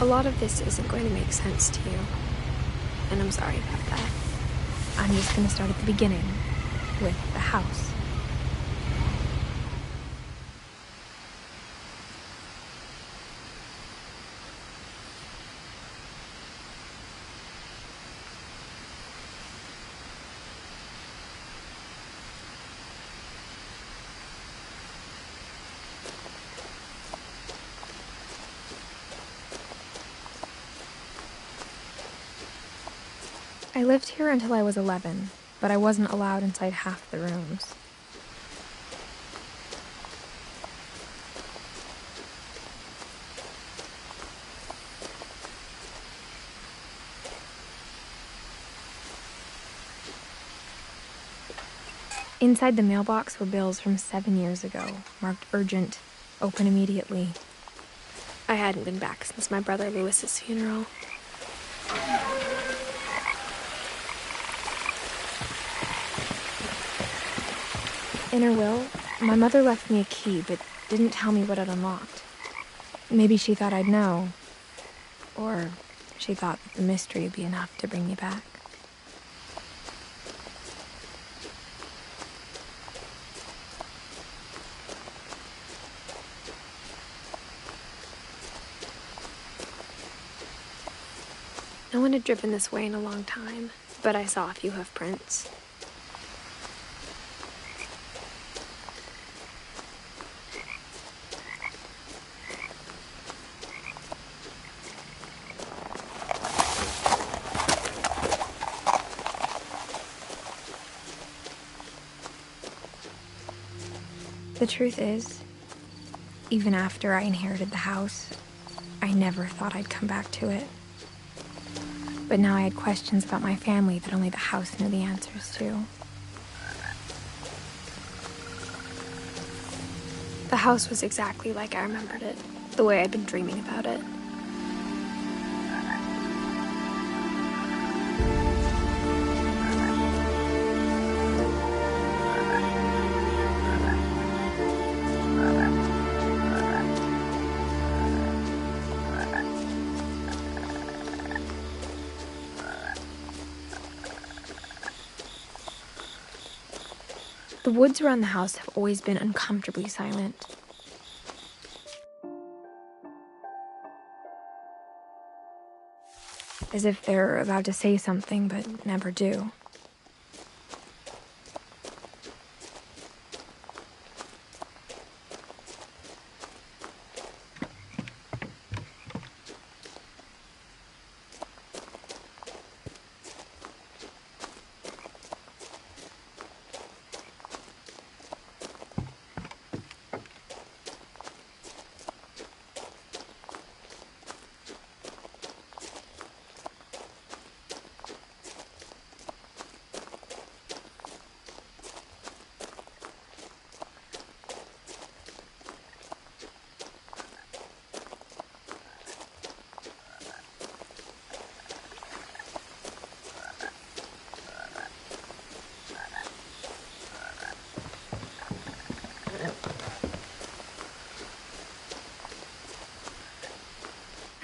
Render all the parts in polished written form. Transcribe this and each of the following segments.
A lot of this isn't going to make sense to you, and I'm sorry about that. I'm just gonna start at the beginning, with the house. I lived here until I was 11, but I wasn't allowed inside half the rooms. Inside the mailbox were bills from 7 years ago, marked urgent, open immediately. I hadn't been back since my brother Lewis's funeral. In her will, my mother left me a key, but didn't tell me what it unlocked. Maybe she thought I'd know. Or she thought that the mystery would be enough to bring me back. No one had driven this way in a long time, but I saw a few hoof prints. The truth is, even after I inherited the house, I never thought I'd come back to it. But now I had questions about my family that only the house knew the answers to. The house was exactly like I remembered it, the way I'd been dreaming about it. The woods around the house have always been uncomfortably silent. As if they're about to say something, but never do.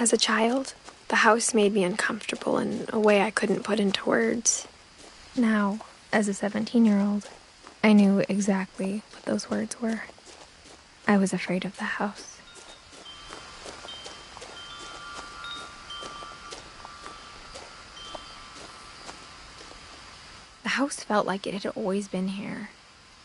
As a child, the house made me uncomfortable in a way I couldn't put into words. Now, as a 17-year-old, I knew exactly what those words were. I was afraid of the house. The house felt like it had always been here.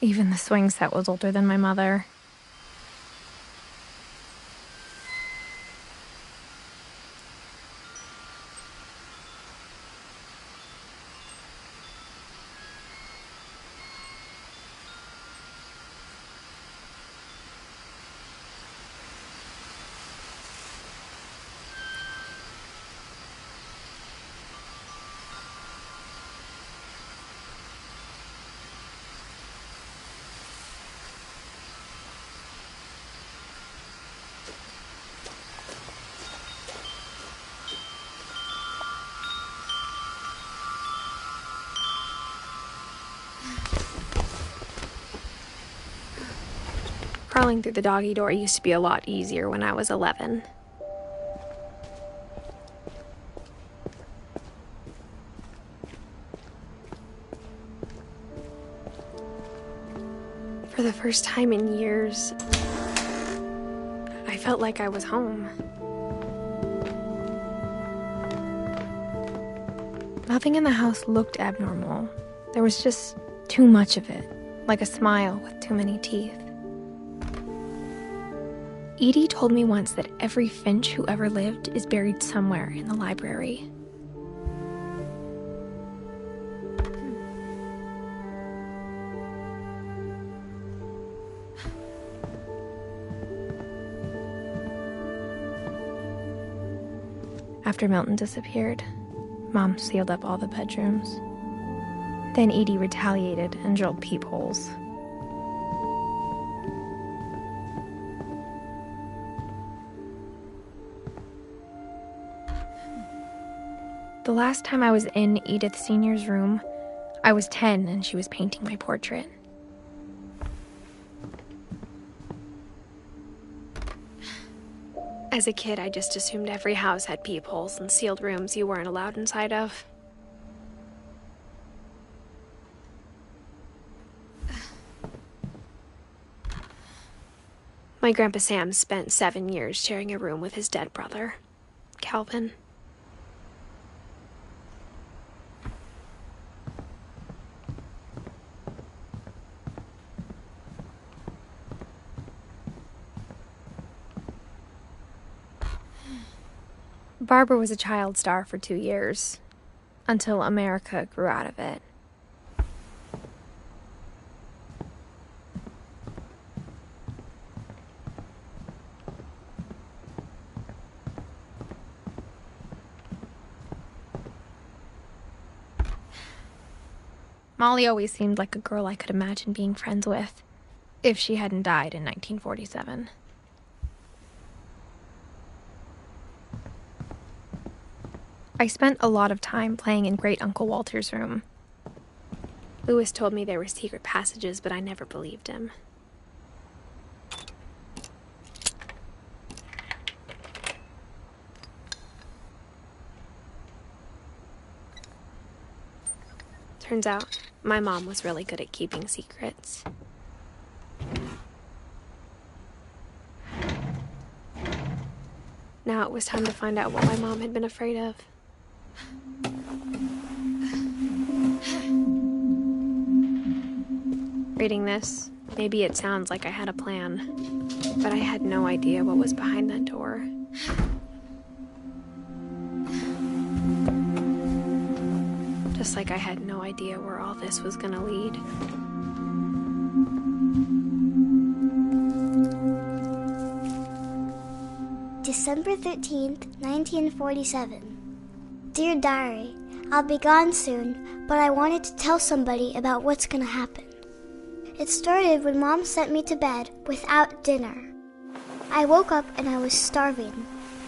Even the swing set was older than my mother. Crawling through the doggy door used to be a lot easier when I was 11. For the first time in years, I felt like I was home. Nothing in the house looked abnormal. There was just too much of it, like a smile with too many teeth. Edie told me once that every Finch who ever lived is buried somewhere in the library. After Milton disappeared, Mom sealed up all the bedrooms. Then Edie retaliated and drilled peepholes. The last time I was in Edith Sr.'s room, I was 10 and she was painting my portrait. As a kid, I just assumed every house had peepholes and sealed rooms you weren't allowed inside of. My Grandpa Sam spent 7 years sharing a room with his dead brother, Calvin. Barbara was a child star for 2 years, until America grew out of it. Molly always seemed like a girl I could imagine being friends with, if she hadn't died in 1947. I spent a lot of time playing in Great Uncle Walter's room. Louis told me there were secret passages, but I never believed him. Turns out, my mom was really good at keeping secrets. Now it was time to find out what my mom had been afraid of. Reading this, maybe it sounds like I had a plan, but I had no idea what was behind that door. Just like I had no idea where all this was gonna lead. December 13th, 1947. Dear Diary, I'll be gone soon, but I wanted to tell somebody about what's gonna happen. It started when Mom sent me to bed without dinner. I woke up and I was starving,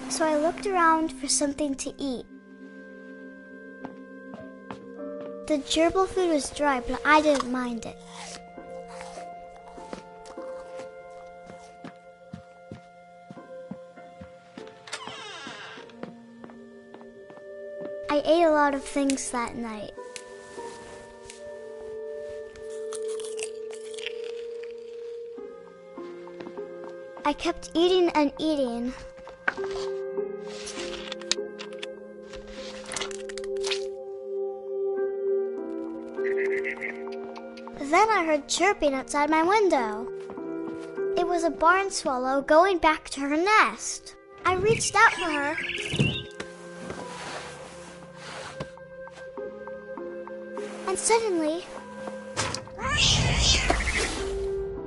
so I looked around for something to eat. The gerbil food was dry, but I didn't mind it. I ate a lot of things that night. I kept eating and eating. Then I heard chirping outside my window. It was a barn swallow going back to her nest. I reached out for her. And suddenly,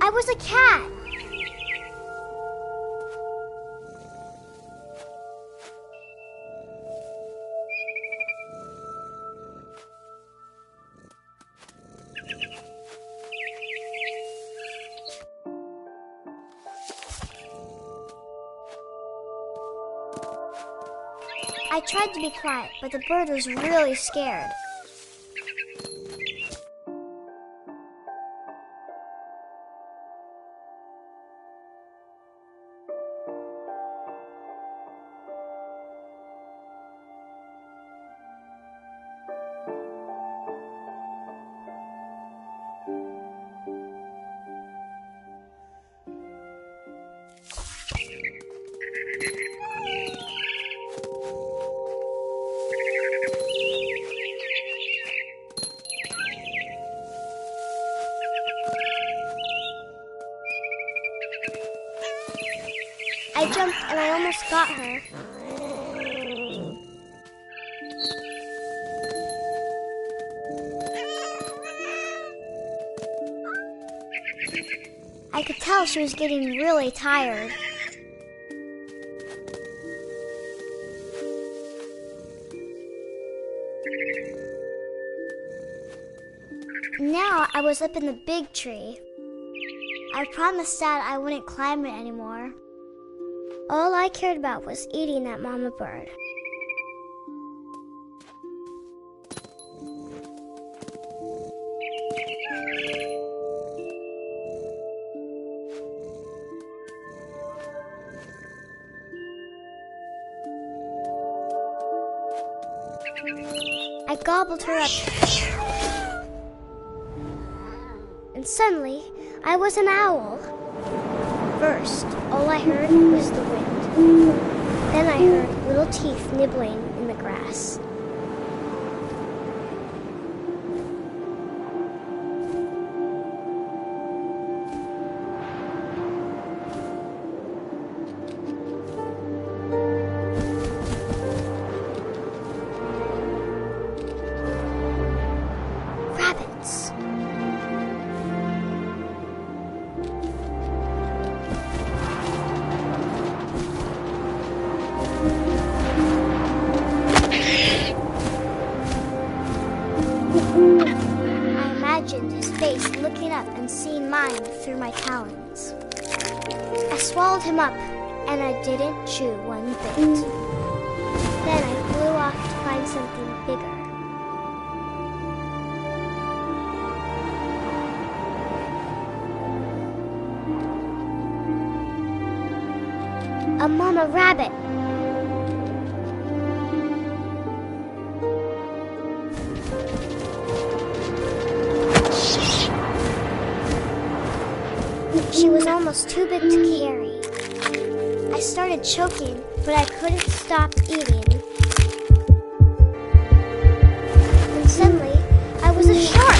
I was a cat. I tried to be quiet, but the bird was really scared. I jumped and I almost got her. I could tell she was getting really tired. Now I was up in the big tree. I promised Dad I wouldn't climb it anymore. All I cared about was eating that mama bird. I gobbled her up. And suddenly, I was an owl. First, all I heard was the wind. Then I heard little teeth nibbling in the grass. Rabbits. I imagined his face looking up and seeing mine through my talons. I swallowed him up, and I didn't chew one bit. Then I flew off to find something bigger. A mama rabbit. She was almost too big to carry. I started choking, but I couldn't stop eating. And suddenly, I was a shark.